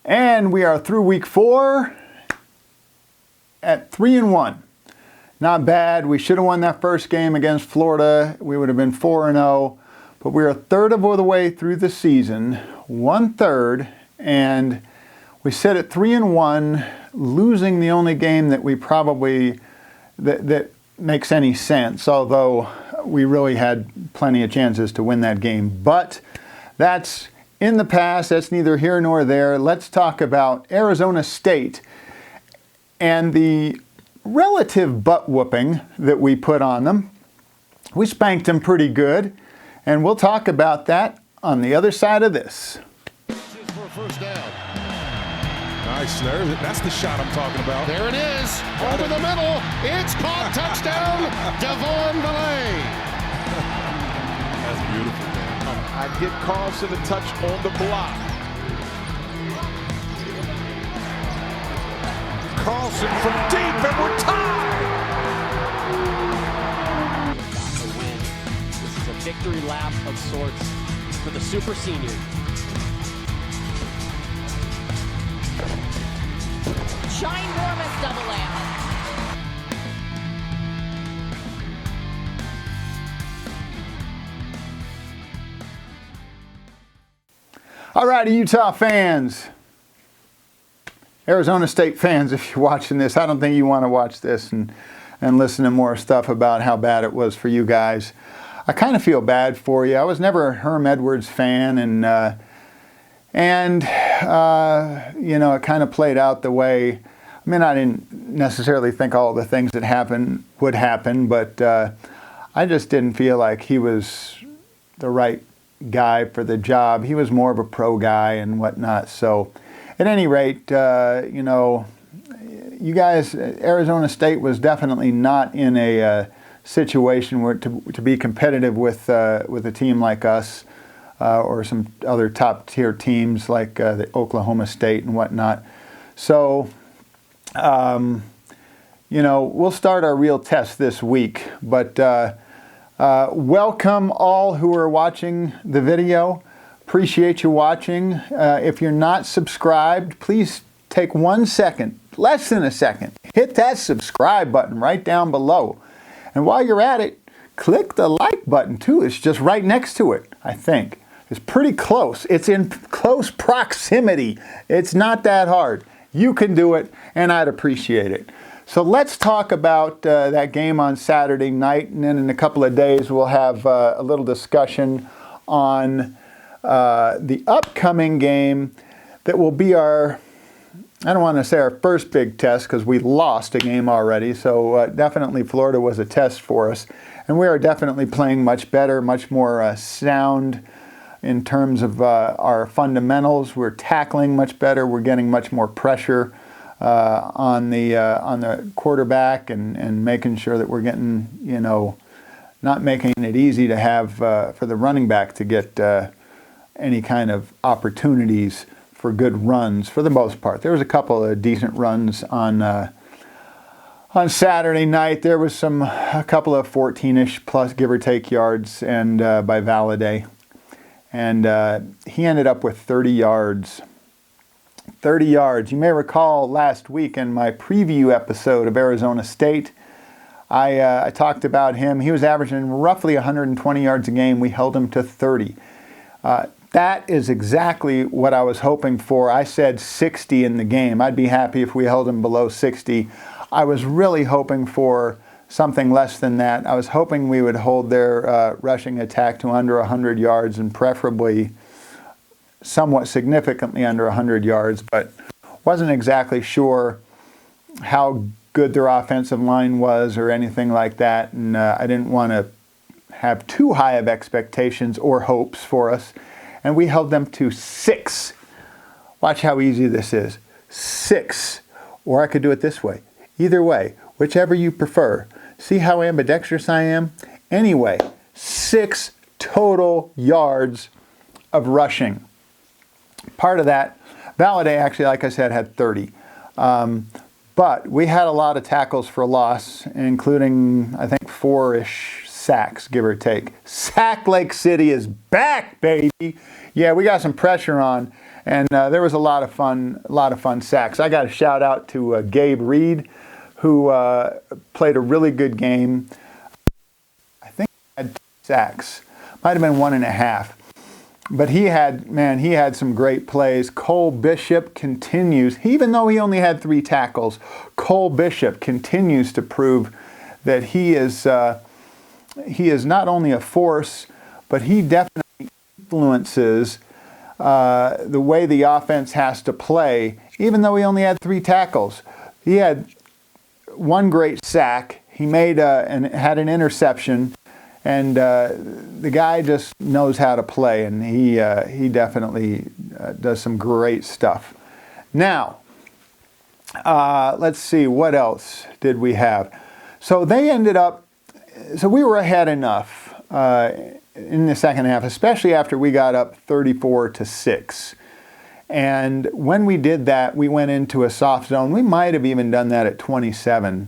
And we are through week 4 at 3-1. Not bad. We should have won that first game against Florida. We would have been 4-0. But we're a third of the way through the season, 1/3, and we sit at 3-1, losing the only game that we probably that makes any sense. Although we really had plenty of chances to win that game, but that's in the past. That's neither here nor there. Let's talk about Arizona State and the relative butt whooping that we put on them. We spanked them pretty good, and we'll talk about that on the other side of this. For a first down. Nice. That's the shot I'm talking about. There it is. Over the middle. It's caught. Touchdown. Devon Belay. That's beautiful, man. I'd get Carlson a touch on the block. Carlson from deep, and we're tied. A win. This is a victory lap of sorts for the super senior. Ginormous double A. All righty, Utah fans, Arizona State fans, if you're watching this, I don't think you want to watch this and listen to more stuff about how bad it was for you guys. I kind of feel bad for you. I was never a Herm Edwards fan, and you know, it kind of played out the way. I mean, I didn't necessarily think all the things that happened would happen, but I just didn't feel like he was the right guy for the job. He was more of a pro guy and whatnot. So at any rate, you know, you guys, Arizona State was definitely not in a situation where to be competitive with a team like us or some other top tier teams like the Oklahoma State and whatnot. So, you know, we'll start our real test this week, but welcome all who are watching the video. Appreciate you watching. If you're not subscribed, please take 1 second, less than a second, hit that subscribe button right down below. And while you're at it, click the like button too. It's just right next to it, I think. It's pretty close. It's in close proximity. It's not that hard. You can do it, and I'd appreciate it. So let's talk about that game on Saturday night, and then in a couple of days we'll have a little discussion on the upcoming game that will be our, I don't want to say our first big test because we lost a game already, so definitely Florida was a test for us. And we are definitely playing much better, much more sound in terms of our fundamentals. We're tackling much better. We're getting much more pressure on the quarterback and making sure that we're getting, you know, not making it easy to have for the running back to get any kind of opportunities for good runs for the most part. There was a couple of decent runs on Saturday night. There was a couple of 14-ish plus give or take yards and by Valladay. And he ended up with 30 yards. 30 yards. You may recall last week in my preview episode of Arizona State, I talked about him. He was averaging roughly 120 yards a game. We held him to 30. That is exactly what I was hoping for. I said 60 in the game. I'd be happy if we held him below 60. I was really hoping for something less than that. I was hoping we would hold their rushing attack to under 100 yards and preferably somewhat significantly under 100 yards, but wasn't exactly sure how good their offensive line was or anything like that, and I didn't want to have too high of expectations or hopes for us, and we held them to 6. Watch how easy this is. 6. Or I could do it this way. Either way, whichever you prefer. See how ambidextrous I am? Anyway, 6 total yards of rushing. Part of that, Valladay actually, like I said, had 30. But we had a lot of tackles for loss, including, I think, 4-ish sacks, give or take. Sack Lake City is back, baby. Yeah, we got some pressure on, And there was a lot of fun sacks. I got a shout out to Gabe Reed, who played a really good game. I think he had 2 sacks, might have been 1.5. But he had some great plays. Cole Bishop continues, even though he only had 3 tackles, Cole Bishop continues to prove that he is not only a force, but he definitely influences the way the offense has to play, even though he only had 3 tackles. He had 1 great sack. He made had an interception, and the guy just knows how to play, and he definitely does some great stuff. Now, let's see, what else did we have? So they ended up, so we were ahead enough in the second half, especially after we got up 34-6. And when we did that, we went into a soft zone. We might have even done that at 27-6,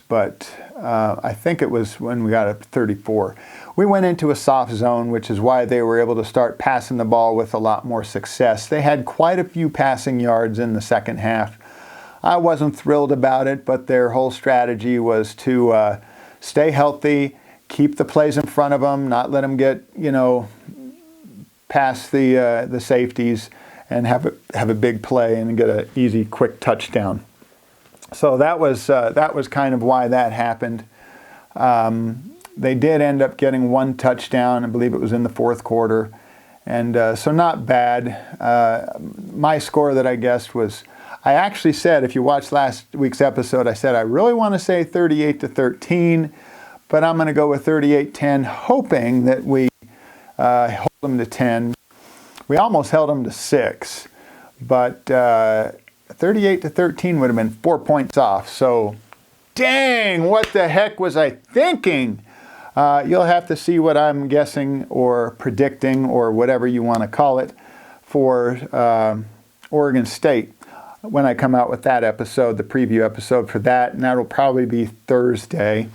but I think it was when we got up 34. We went into a soft zone, which is why they were able to start passing the ball with a lot more success. They had quite a few passing yards in the second half. I wasn't thrilled about it, but their whole strategy was to stay healthy, keep the plays in front of them, not let them get, past the safeties, and have a big play and get an easy, quick touchdown. So that was kind of why that happened. They did end up getting 1 touchdown. I believe it was in the fourth quarter, and so not bad. My score that I guessed was, I actually said, if you watched last week's episode, I said I really want to say 38-13, but I'm going to go with 38-10, hoping that we hold them to 10. We almost held them to 6, but 38-13 would have been 4 points off. So, dang, what the heck was I thinking? You'll have to see what I'm guessing or predicting or whatever you want to call it for Oregon State when I come out with that episode, the preview episode for that, and that'll probably be Thursday.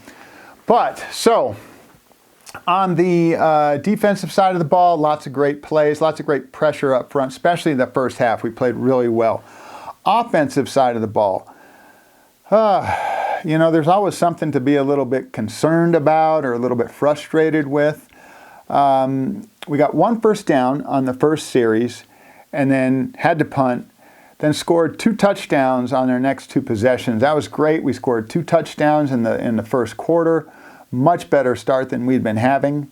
But, so, on the defensive side of the ball, lots of great plays, lots of great pressure up front, especially in the first half. We played really well. Offensive side of the ball, there's always something to be a little bit concerned about or a little bit frustrated with. We got 1 first down on the first series and then had to punt, then scored 2 touchdowns on their next 2 possessions. That was great. We scored 2 touchdowns in the first quarter. Much better start than we'd been having,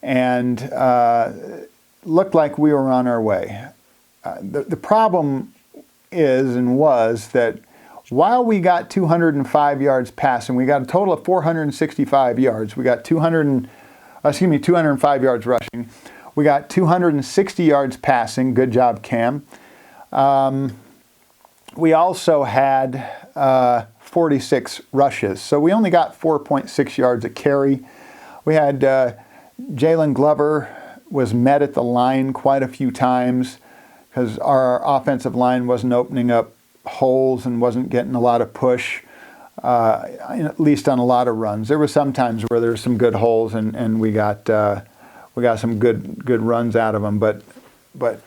and looked like we were on our way. The problem is and was that while we got 205 yards passing, we got a total of 465 yards. We got 205 yards rushing. We got 260 yards passing. Good job, Cam. We also had 46 rushes. So we only got 4.6 yards a carry. We had Jalen Glover was met at the line quite a few times because our offensive line wasn't opening up holes and wasn't getting a lot of push, at least on a lot of runs. There were some times where there were some good holes and we got some good runs out of them. But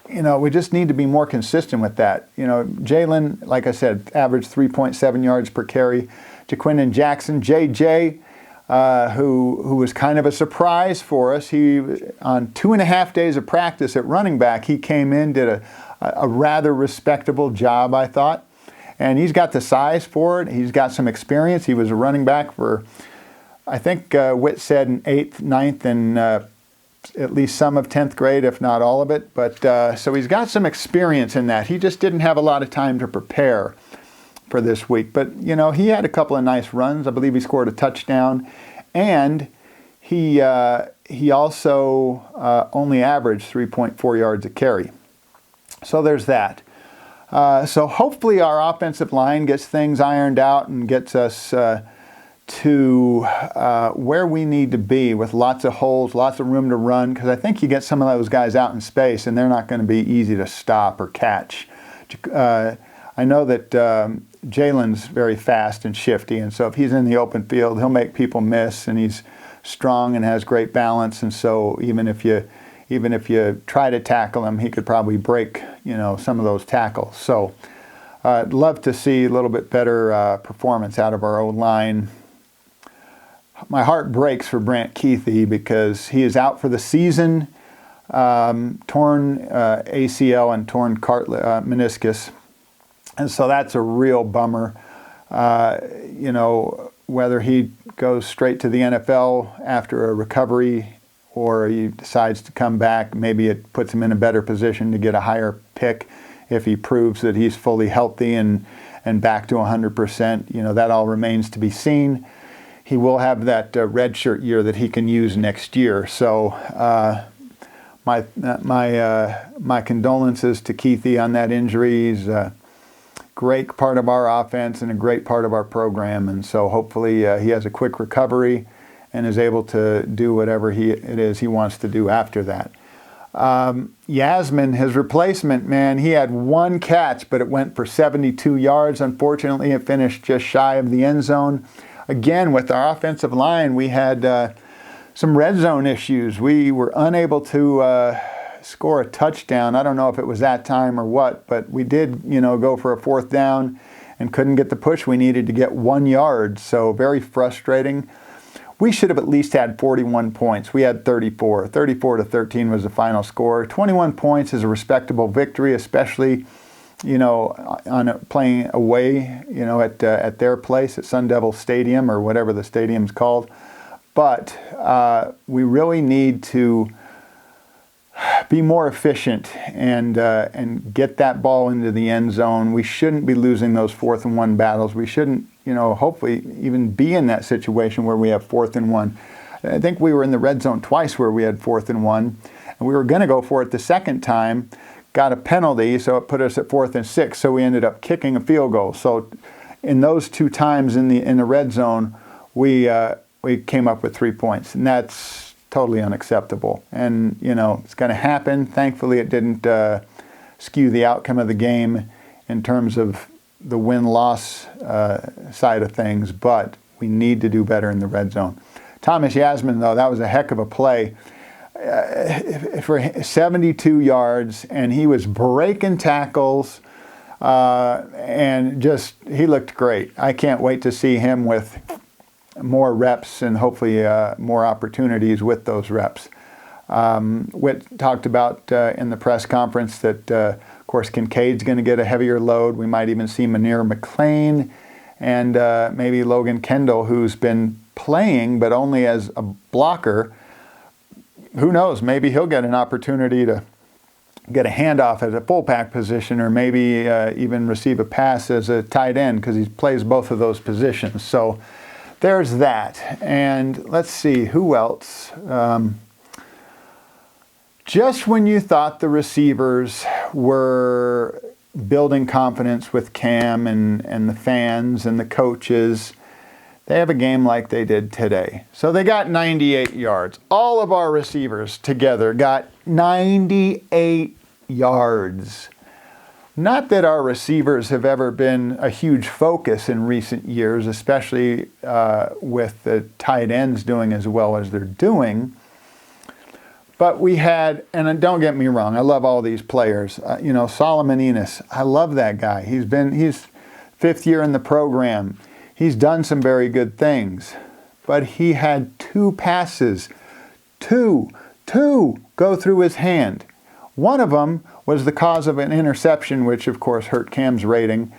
we just need to be more consistent with that. Jalen, like I said, averaged 3.7 yards per carry. Jaquindon Jackson, JJ, who was kind of a surprise for us. He, on 2.5 days of practice at running back, he came in, did a rather respectable job, I thought. And he's got the size for it. He's got some experience. He was a running back for, I think Witt said, in 8th, 9th, and at least some of 10th grade, if not all of it. But so he's got some experience in that. He just didn't have a lot of time to prepare for this week. But, he had a couple of nice runs. I believe he scored a touchdown. And he also only averaged 3.4 yards a carry. So there's that. So hopefully our offensive line gets things ironed out and gets us to where we need to be with lots of holes, lots of room to run, because I think you get some of those guys out in space and they're not going to be easy to stop or catch. I know that Jalen's very fast and shifty, and so if he's in the open field, he'll make people miss, and he's strong and has great balance, and so even if you even if you try to tackle him, he could probably break, some of those tackles. So I'd love to see a little bit better performance out of our O-line. My heart breaks for Brant Keithy because he is out for the season, torn ACL and torn meniscus. And so that's a real bummer. Whether he goes straight to the NFL after a recovery or he decides to come back, maybe it puts him in a better position to get a higher pick if he proves that he's fully healthy and back to 100%. That all remains to be seen. He will have that redshirt year that he can use next year. So my condolences to Keithy on that injury. He's a great part of our offense and a great part of our program. And so hopefully he has a quick recovery and is able to do whatever it is he wants to do after that. Yasmin, his replacement, man, he had one catch, but it went for 72 yards. Unfortunately, it finished just shy of the end zone. Again, with our offensive line, we had some red zone issues. We were unable to score a touchdown. I don't know if it was that time or what, but we did, go for a fourth down and couldn't get the push we needed to get 1 yard. So very frustrating. We should have at least had 41 points. We had 34. 34-13 was the final score. 21 points is a respectable victory, especially on playing away, at their place at Sun Devil Stadium or whatever the stadium's called. But we really need to be more efficient and get that ball into the end zone. We shouldn't be losing those 4th and 1 battles. We shouldn't, hopefully even be in that situation where we have 4th and 1. I think we were in the red zone twice where we had 4th and 1, and we were going to go for it the second time. Got a penalty, so it put us at 4th and 6. So we ended up kicking a field goal. So in those 2 times in the red zone, we came up with 3 points, and that's totally unacceptable. And it's going to happen. Thankfully, it didn't skew the outcome of the game in terms of the win-loss side of things. But we need to do better in the red zone. Thomas Yasmin, though, that was a heck of a play. For 72 yards, and he was breaking tackles, and he looked great. I can't wait to see him with more reps and hopefully more opportunities with those reps. Whit talked about in the press conference that, of course, Kincaid's going to get a heavier load. We might even see Manir McLean and maybe Logan Kendall, who's been playing but only as a blocker. Who knows? Maybe he'll get an opportunity to get a handoff at a fullback position, or maybe even receive a pass as a tight end, because he plays both of those positions. So there's that. And let's see, who else? Just when you thought the receivers were building confidence with Cam and the fans and the coaches, they have a game like they did today. So they got 98 yards. All of our receivers together got 98 yards. Not that our receivers have ever been a huge focus in recent years, especially with the tight ends doing as well as they're doing. But we had, and don't get me wrong, I love all these players. Solomon Enos, I love that guy. He's 5th year in the program. He's done some very good things, but he had 2 passes, two go through his hand. One of them was the cause of an interception, which of course hurt Cam's rating.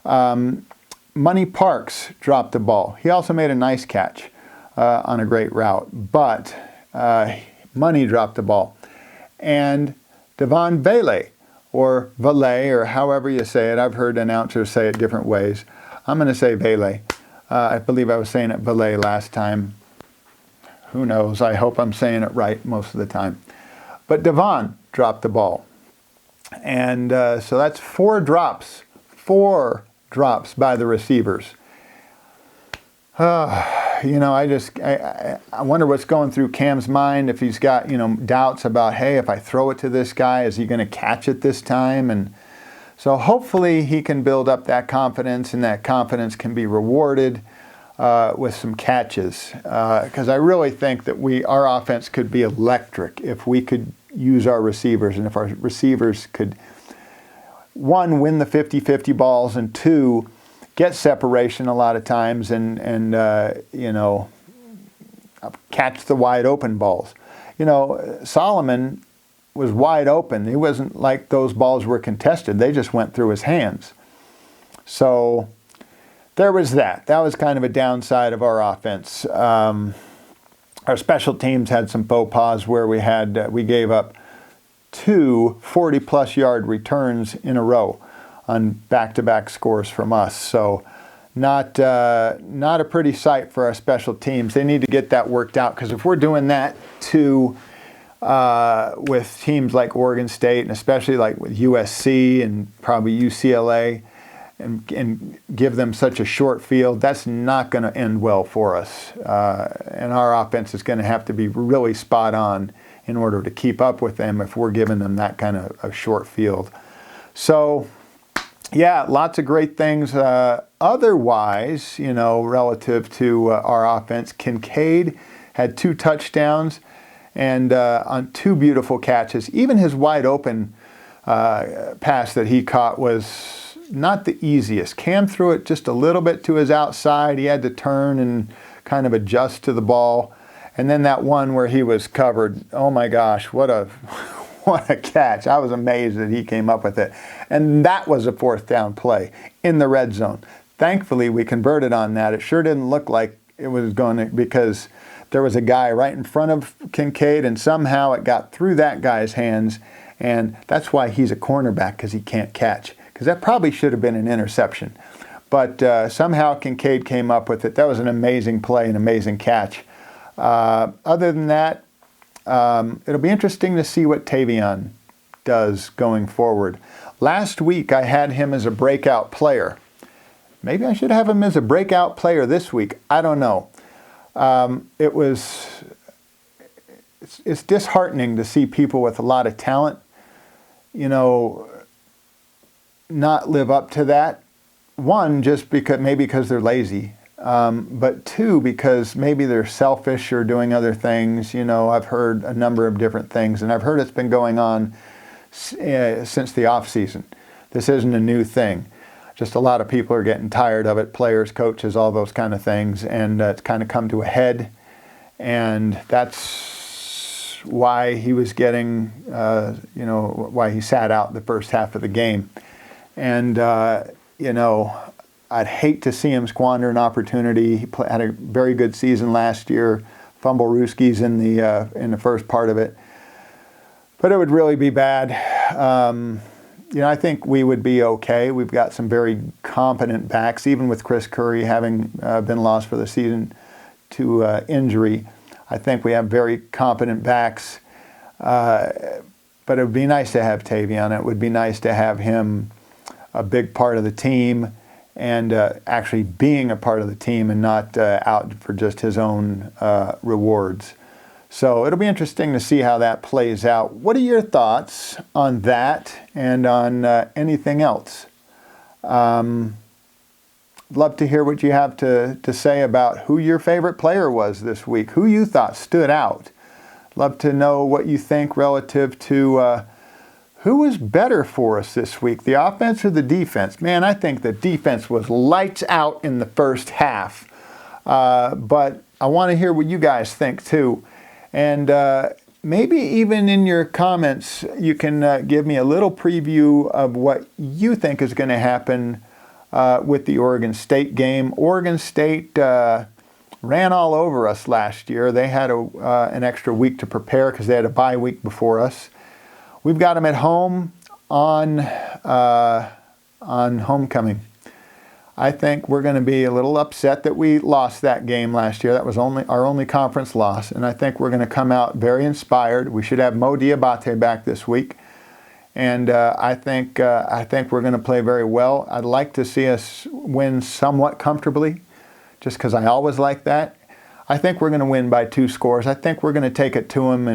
Money Parks dropped the ball. He also made a nice catch on a great route, but Money dropped the ball. And Devon Vele, or Valet, or however you say it. I've heard announcers say it different ways. I'm going to say Vele. I believe I was saying it Valet last time. Who knows? I hope I'm saying it right most of the time. But Devon dropped the ball. And so that's 4 drops. 4 drops by the receivers. I wonder what's going through Cam's mind, if he's got, doubts about, hey, if I throw it to this guy, is he going to catch it this time? And so hopefully he can build up that confidence, and that confidence can be rewarded with some catches. Because I really think that our offense could be electric if we could use our receivers, and if our receivers could, one, win the 50-50 balls, and two, get separation a lot of times and catch the wide open balls. Solomon was wide open. He wasn't like those balls were contested. They just went through his hands. So there was that. That was kind of a downside of our offense. Our special teams had some faux pas where we gave up 2 40-plus yard returns in a row on back-to-back scores from us. So not a pretty sight for our special teams. They need to get that worked out, because if we're doing that with teams like Oregon State, and especially like with USC and probably UCLA, and give them such a short field, that's not going to end well for us. And our offense is going to have to be really spot on in order to keep up with them if we're giving them that kind of a short field. So, yeah, lots of great things. Otherwise, relative to our offense, Kincaid had 2 touchdowns and on 2 beautiful catches. Even his wide open pass that he caught was not the easiest. Cam threw it just a little bit to his outside. He had to turn and kind of adjust to the ball. And then that one where he was covered, oh my gosh, what a catch. I was amazed that he came up with it. And that was a 4th down play in the red zone. Thankfully, we converted on that. It sure didn't look like it was going to, because there was a guy right in front of Kincaid, and somehow it got through that guy's hands. And that's why he's a cornerback, because he can't catch. Because that probably should have been an interception. But somehow Kincaid came up with it. That was an amazing play, an amazing catch. Other than that, it'll be interesting to see what Tavion does going forward. Last week I had him as a breakout player. Maybe I should have him as a breakout player this week. I don't know. It's disheartening to see people with a lot of talent, not live up to that. One, just because they're lazy. But 2, because maybe they're selfish or doing other things. I've heard a number of different things, and I've heard it's been going on since the off season. This isn't a new thing. Just a lot of people are getting tired of it, players, coaches, all those kind of things, and it's kind of come to a head. And that's why he was getting, why he sat out the first half of the game. And, I'd hate to see him squander an opportunity. He had a very good season last year, fumble Rooskies in the first part of it. But it would really be bad. I think we would be okay. We've got some very competent backs, even with Chris Curry having been lost for the season to injury. I think we have very competent backs. But it would be nice to have Tavion. It would be nice to have him a big part of the team, and actually being a part of the team and not out for just his own rewards. So it'll be interesting to see how that plays out. What are your thoughts on that and on anything else? Love to hear what you have to say about who your favorite player was this week, who you thought stood out. Love to know what you think relative to who was better for us this week, the offense or the defense? Man, I think the defense was lights out in the first half. But I want to hear what you guys think too. And maybe even in your comments, you can give me a little preview of what you think is going to happen with the Oregon State game. Oregon State ran all over us last year. They had an extra week to prepare because they had a bye week before us. We've got them at home on homecoming. I think we're going to be a little upset that we lost that game last year. That was our only conference loss, and I think we're going to come out very inspired. We should have Mo Diabate back this week, and I think we're going to play very well. I'd like to see us win somewhat comfortably, just because I always like that. I think we're going to win by 2 scores. I think we're going to take it to them,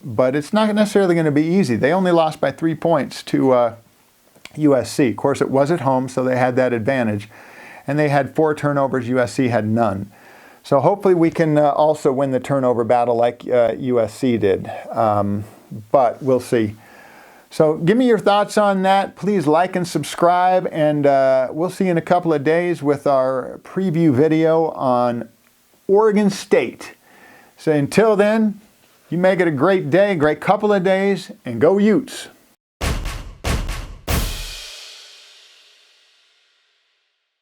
but it's not necessarily going to be easy. They only lost by 3 points to USC. Of course, it was at home, so they had that advantage. And they had 4 turnovers. USC had none. So hopefully we can also win the turnover battle like USC did. But we'll see. So give me your thoughts on that. Please like and subscribe, and we'll see you in a couple of days with our preview video on Oregon State. So until then, you make it a great day, great couple of days, and go Utes.